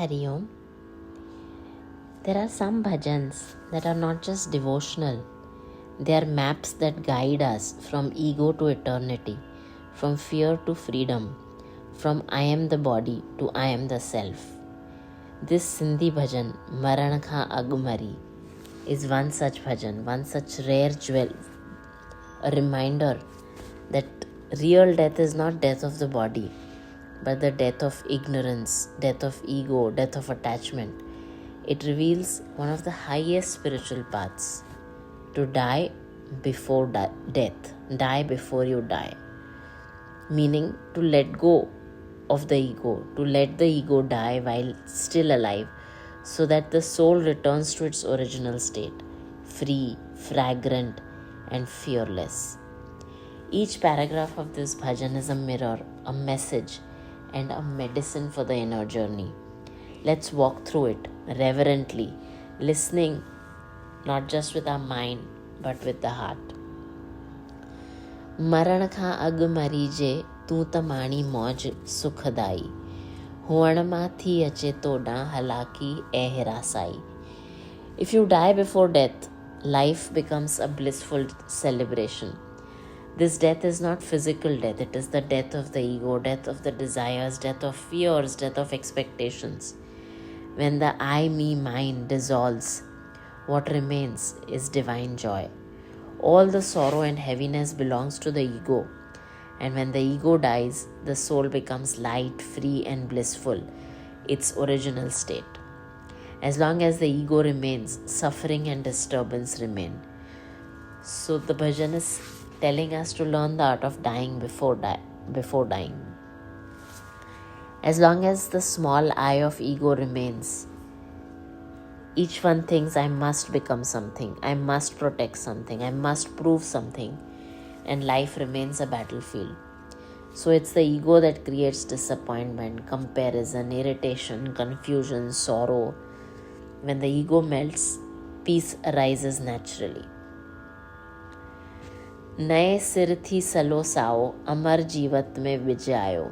Hari Om. There are some bhajans that are not just devotional, they are maps that guide us from ego to eternity, from fear to freedom, from I am the body to I am the self. This Sindhi bhajan, Maran Kha Agmari, is one such bhajan, one such rare jewel, a reminder that real death is not death of the body, but the death of ignorance, death of ego, death of attachment. It reveals one of the highest spiritual paths, to die before death, die before you die. Meaning to let go of the ego, to let the ego die while still alive, so that the soul returns to its original state, free, fragrant, and fearless. Each paragraph of this bhajan is a mirror, a message, and a medicine for the inner journey. Let's walk through it reverently, listening not just with our mind but with the heart. मरण खां अॻु मरी जे तूं त माणी मौज सुखदाई हुअण मां थी अचे तोॾां हलाकी ऐं हिरासाई. If you die before death, life becomes a blissful celebration. This death is not physical death, it is the death of the ego, death of the desires, death of fears, death of expectations. When the I, me, mine dissolves, what remains is divine joy. All the sorrow and heaviness belongs to the ego, and when the ego dies, the soul becomes light, free, and blissful, its original state. As long as the ego remains, suffering and disturbance remain. So the bhajan is telling us to learn the art of dying before dying. As long as the small I of ego remains, each one thinks I must become something, I must protect something, I must prove something, and life remains a battlefield. So it's the ego that creates disappointment, comparison, irritation, confusion, sorrow. When the ego melts, peace arises naturally. नए सिर थी सलो Sao अमर जीवत में विजय आयो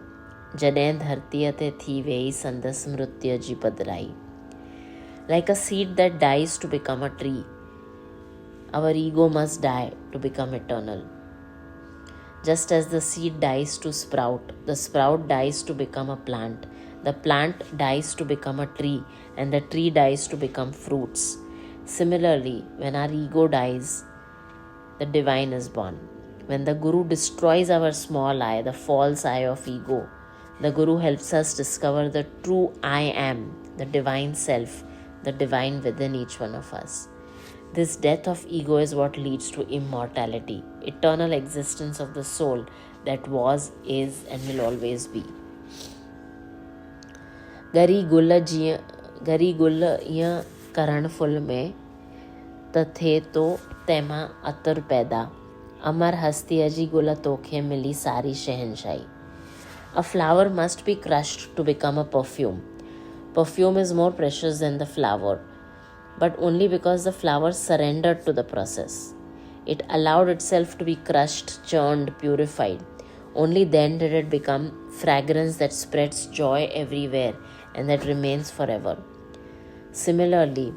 जॾहिं धरतीअ ते थी वेई संदसि मृत्यु जी पधराई. Like a seed that dies to become a tree, our ego must die to become eternal. Just as the seed dies to sprout, the sprout dies to become a plant, the plant dies to become a tree, and the tree dies to become fruits. Similarly, when our ego dies, the divine is born. When the Guru destroys our small I, the false I of ego, the Guru helps us discover the true I am, the divine self, the divine within each one of us. This death of ego is what leads to immortality, eternal existence of the soul that was, is, and will always be. गरी गुल ईअं करण full में त थिए तो तंहिंमां अतर पैदा अमर हस्तीअ जी गुल तोखे मिली सारी शहनशाही. A flower must be crushed to become a perfume. Perfume is more precious than the flower, but only because the flower surrendered to the process. It allowed itself to be crushed, churned, purified. Only then did it become fragrance that spreads joy everywhere and that remains forever. Similarly,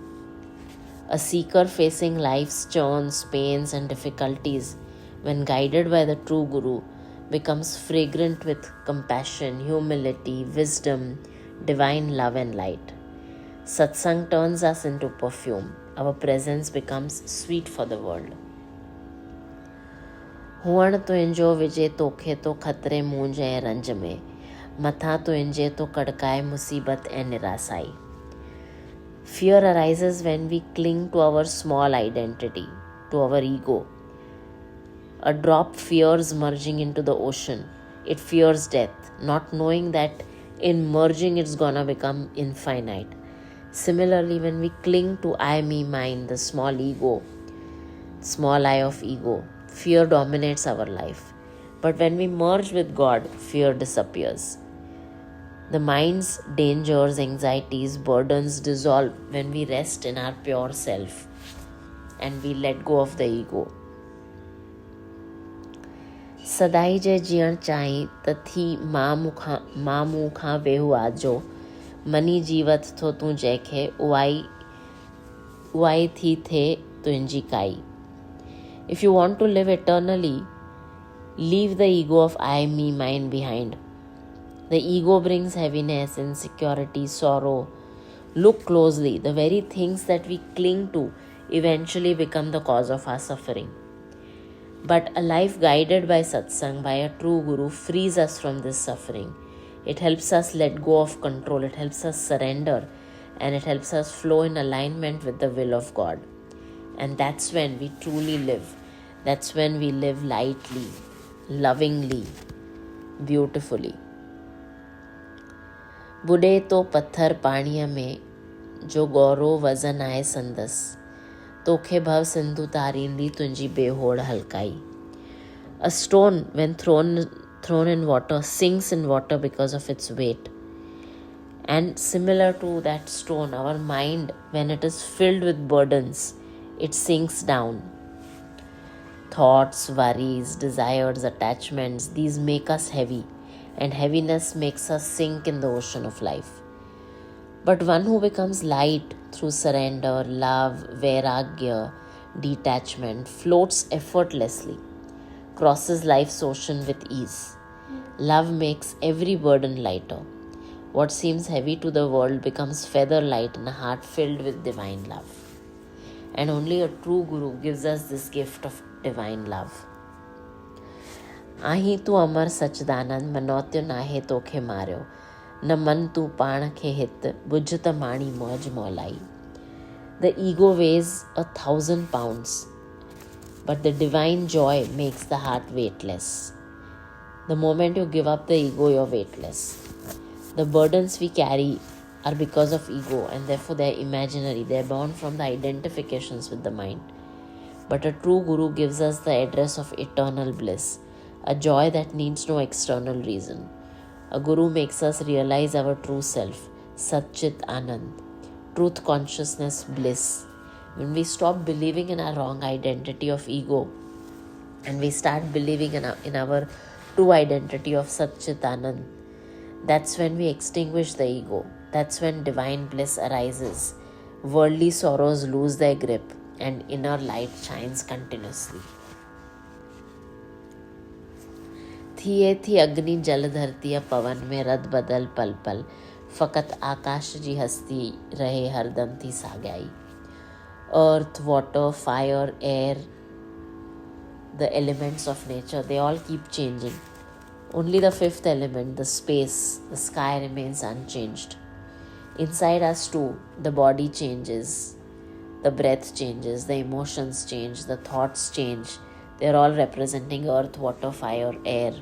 a seeker facing life's churns, pains, and difficulties, when guided by the true Guru, becomes fragrant with compassion, humility, wisdom, divine love and light. Satsang turns us into perfume. Our presence becomes sweet for the world. हुअण तुंहिंजो विझे तोखे तो खतरे मूंझ ऐं रंज में मथां तुंहिंजे तो कड़काए मुसीबत ऐं निरासाई. Fear arises when we cling to our small identity, to our ego. A drop fears merging into the ocean. It fears death, not knowing that in merging it's gonna become infinite. Similarly, when we cling to I, me, mine, the small ego, small I of ego, fear dominates our life. But when we merge with God, fear disappears. The mind's dangers, anxieties, burdens dissolve when we rest in our pure self and we let go of the ego. सदाई जे जीअण चाहीं त थी मां मूं खां वेहू आजो money जीवत थो तूं जंहिंखे उहाई थी थिए तुंहिंजी काई. If you want to live eternally, leave the ego of I, me, mine behind. The ego brings heaviness, insecurity, sorrow. Look closely. The very things that we cling to eventually become the cause of our suffering. But a life guided by satsang, by a true guru, frees us from this suffering. It helps us let go of control, it helps us surrender, and it helps us flow in alignment with the will of God. And that's when we truly live. That's when we live lightly, lovingly, beautifully. बुॾे तो पत्थर पाणीअ में जो गौरो वज़न आहे संदसि. तोखे भव सिंधु तारींदी तुंहिंजी बेहोड़ हल्काई. A stone, when thrown in water, sinks in water because of its weight. And similar to that stone, our mind, when it is filled with burdens, it sinks down. Thoughts, worries, desires, attachments, these make us heavy, and heaviness makes us sink in the ocean of life. But one who becomes light through surrender, love, vairagya, detachment, floats effortlessly, crosses life's ocean with ease. Love makes every burden lighter. What seems heavy to the world becomes feather light in a heart filled with divine love. And only a true Guru gives us this gift of divine love. आहीं तूं अमर सचदानंद मनोत्यो नाहे तोखे Mario न मन तूं पाण खे हित बुझ त माणी मौज मौलाई. The ego weighs 1,000 pounds, but the divine joy makes the heart weightless. The moment you give up the ego, you're weightless. The burdens we carry are because of ego, and therefore they're imaginary. They're born from the identifications with the mind. But a true Guru gives us the address of eternal bliss, a joy that needs no external reason. A Guru makes us realize our true self, Satchit Anand, truth, consciousness, bliss. When we stop believing in our wrong identity of ego and we start believing in our true identity of Satchit Anand, that's when we extinguish the ego. That's when divine bliss arises. Worldly sorrows lose their grip and inner light shines continuously. थिए थी अग्नि जल धरती पवन में रद बदल पल पल फ़क़त आकाश जी हस्ती रहे हरदम थी साॻियाई. Earth, water, fire, air, the elements of nature, they all keep changing. Only the fifth element, the space, the sky remains unchanged. Inside us too, the body changes, the breath changes, the emotions change, the thoughts change. They're all representing earth, water, fire, air.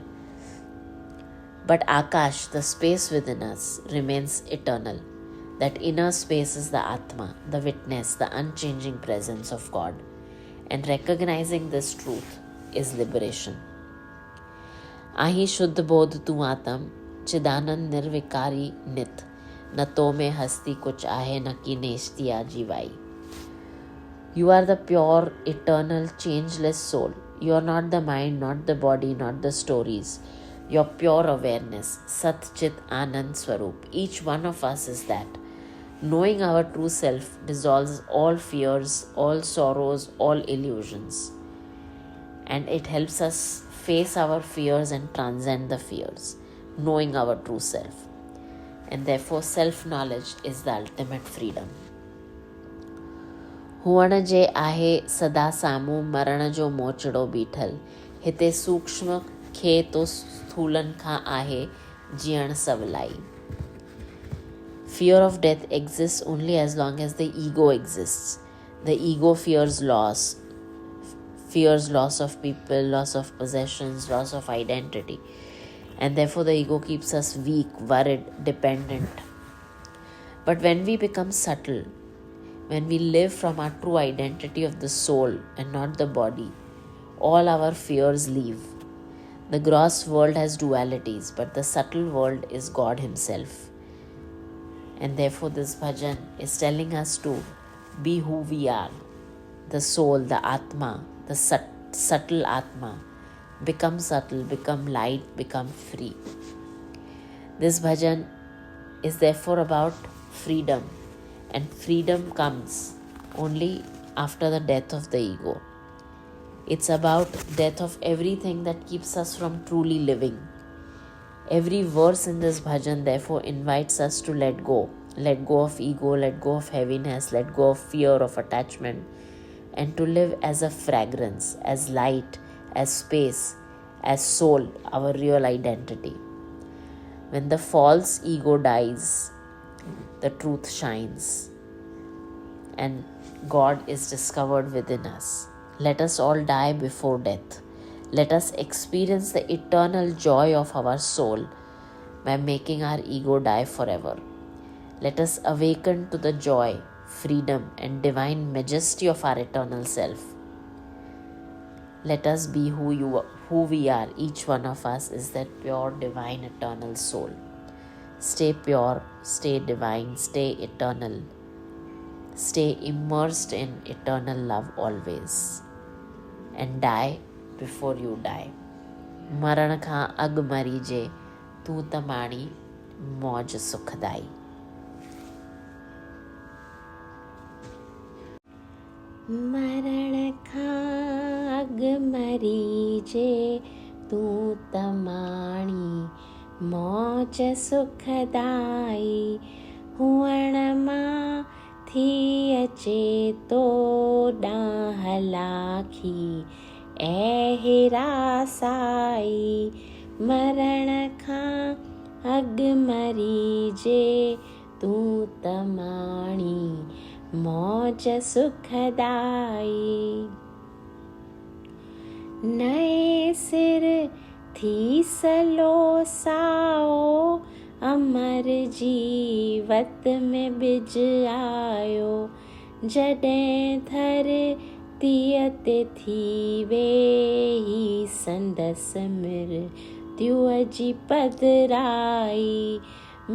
But Akash, the space within us, remains eternal. That inner space is the Atma, the witness, the unchanging presence of God. And recognizing this truth is liberation. आही शुद्ध बोध तू आत्म चिदानंद निर्विकारी नित न तो में हस्ती कुछ आहे न की नेस्ती आजीवाई. You are the pure, eternal, changeless soul. You are not the mind, not the body, not the stories. Your pure awareness, Sat Chit Anand Swarup. Each one of us is that. Knowing our true self dissolves all fears, all sorrows, all illusions. And it helps us face our fears and transcend the fears, knowing our true self. And therefore self-knowledge is the ultimate freedom. हुअण जे आहे सदा साम्हूं मरण जो मोचड़ो बीठल हिते सूक्ष्म खे तो स्थूलन खां आहे जीअण सवलाई. Fear of death exists only as long as the ego exists. The ego fears loss of people, loss of possessions, loss of identity. And therefore the ego keeps us weak, worried, dependent. But when we become subtle, when we live from our true identity of the soul and not the body, all our fears leave. The gross world has dualities, but the subtle world is God Himself. And therefore this bhajan is telling us to be who we are. The soul, the Atma, the subtle Atma. Become subtle, become light, become free. This bhajan is therefore about freedom, and freedom comes only after the death of the ego. It's about death of everything that keeps us from truly living. Every verse in this bhajan therefore invites us to let go of ego, let go of heaviness, let go of fear of attachment, and to live as a fragrance, as light, as space, as soul, our real identity. When the false ego dies, the truth shines and God is discovered within us. Let us all die before death. Let us experience the eternal joy of our soul by making our ego die forever. Let us awaken to the joy, freedom, and divine majesty of our eternal self. Let us be who we are. Each one of us is that pure, divine, eternal soul. Stay pure, stay divine, stay eternal. Stay immersed in eternal love always. And die before you die. मरण खां अॻु मरीजे तूं त माणी मौज सुखदाई. मरण खां अॻु मरीजे तूं त माणी मौज सुखदाई. हुअण मां थी अचे तो ॾांहुं हलाखी ऐं हिरासाई. मरण खां अॻु मरीजे तूं त माणी मौज सुखदाई. नए सिर थी सलो साओ अमर जीवत में बिज आयो. जॾहिं धरतीअ ते थी वेही संदसि मृत्युअ जी पधराई.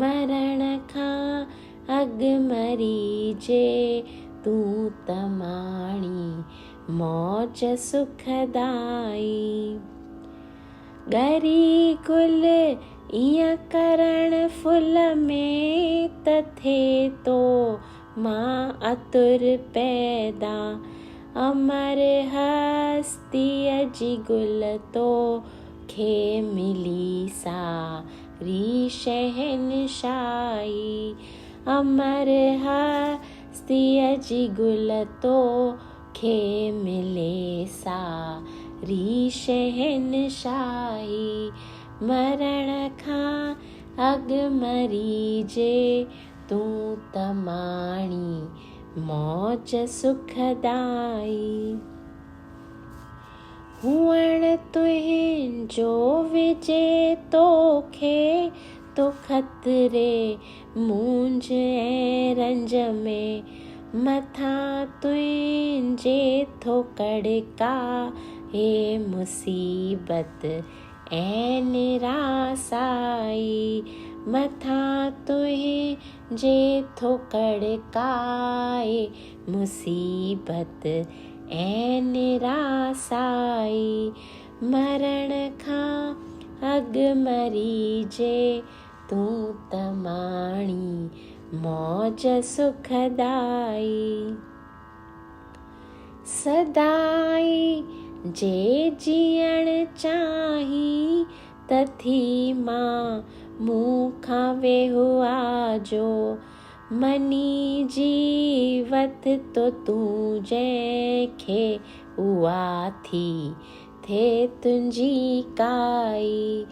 मरण खां अॻु मरीजे तूं त माणी मौज सुखदाई. ॻरी गुल ईअं करण फुल में त थिए तो मां अतुर पैदा. अमर हस्तीअ जी गुल तो खे मिली सारी शहनशाही. अमर हस्तीअ जी गुल तो खे मिले सारी शहनशाही. मरण खां अॻु मरीजे तूं त माणी मौज सुखदाई. हुअण तुंहिंजो विझे तोखे तो खतरे मुंझ ऐं रंज में. मथां तुंहिंजे थो कड़का हे मुसीबत ऐं निरासाई. मथां तुंहिंजे थो कड़काए मुसीबत ऐं निरासाई. मरण खां अॻु मरीजे तूं त माणी मौज सुखदाई. सदाई जे जीअण चाही त थी मां मूंखां वेहुआ जो. मनी जीवत तो तूं जंहिंखे उहा थी थे तुंहिंजी काई.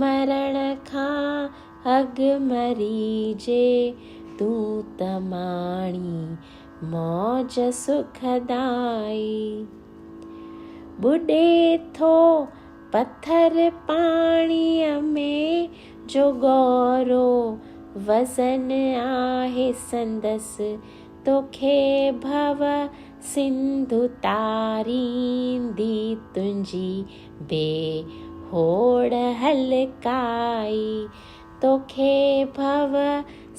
मरण खां अॻु मरीजे तूं त माणी मौज सुखदाई. बुॾे थो पत्थर पाणीअ में जो गौरो वज़न आहे संदसि. तोखे भव सिंधु तारींदी तुंहिंजी बेहोड़ हलकाई. तोखे भव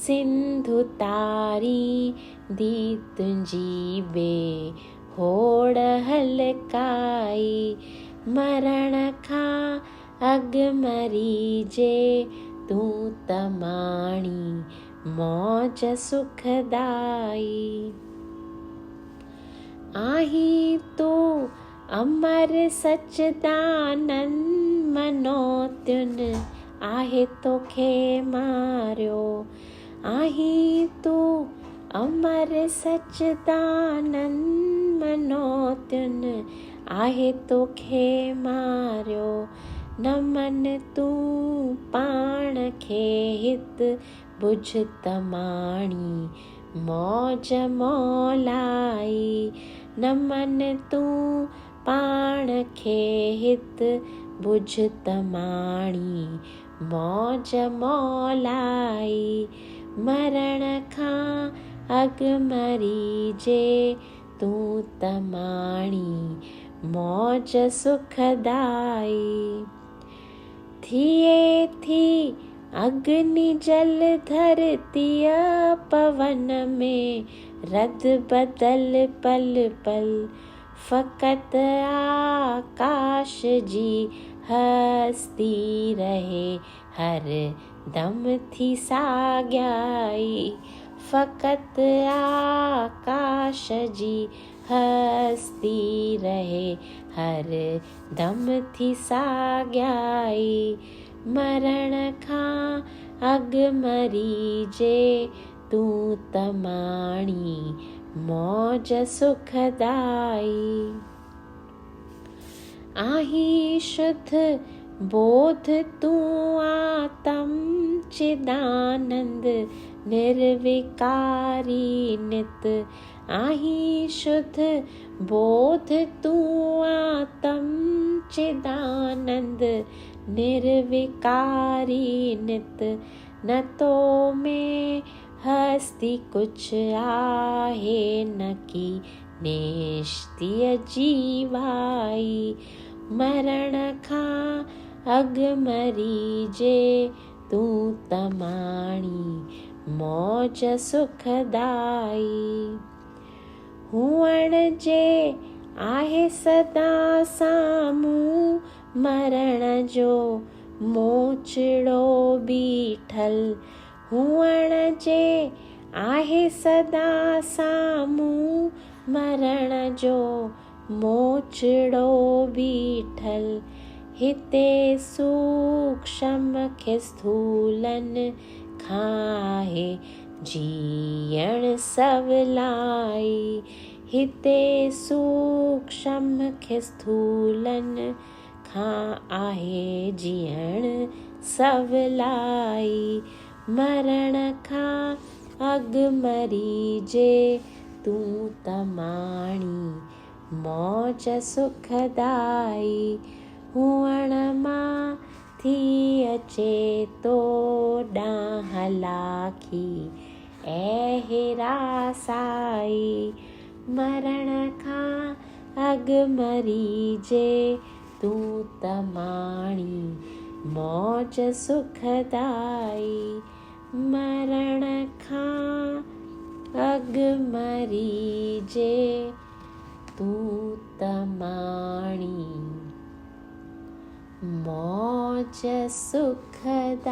सिंधु तारींदी तुंहिंजी बेहोड़ हलकाई. मरण खां अॻु मरीजे तूं तमाणी मौज सुखदाई। आहीं तू अमर सचदानंद मनोत्युन आहे तोखे मारियो। आहीं तू अमर सचदानंद मनोत्युन आहे तोखे मारियो। न मन तूं पाण खे हित बुझ तमाणी मौज मौलाई। न मन तूं पाण खे हित बुझ तमाणी मौज मौलाई। मरण खां अॻु मरी जे तूं तमाणी मौज सुखदाई। थिए थी अग्नि जल धरतीअ पवन में रद बदल पल पल। फ़क़त आकाश जी हस्ती रहे हर दम थी साॻियाई। फ़क़त आकाश जी हस्ती रहे हर दम थी साॻियाई। मरण खां अॻु मरी जे तूं तमाणी मौज सुखदाई। आहीं शुद्ध बोध तूं आत्म चिदानंद निर्विकारी नित। आहीं शुद्ध बोध तूं आत्म चिदानंद निर्विकारी नित। न तो में हस्ती कुछ आहे न की नेष्टिय जीवाई। मरण खां अॻु मरी जे तूं तमाणी मौज सुखदाई। हुअण जे आहे सदा साम्हूं मरण जो मोचड़ो बीठल। हुअण जे आहे सदा साम्हूं मरण जो मोचड़ो बीठल। हिते सूक्ष्म खे स्थूलन खां आहे जीअण सवलाई। हिते सूक्ष्म खे स्थूलन खां आहे जीअण सवलाई। मरण खां अॻु मरी जे तूं तमाणी मौज सुखदाई। हुअण मां थी अचे तो ॾांहुं लाखी ऐं हिरासाई। मरण खां अॻु मरी जे तूं तमाणी मौज सुखदाई। मरण खां अॻु मरी जे तूं तमाणी मौज सुखदाई।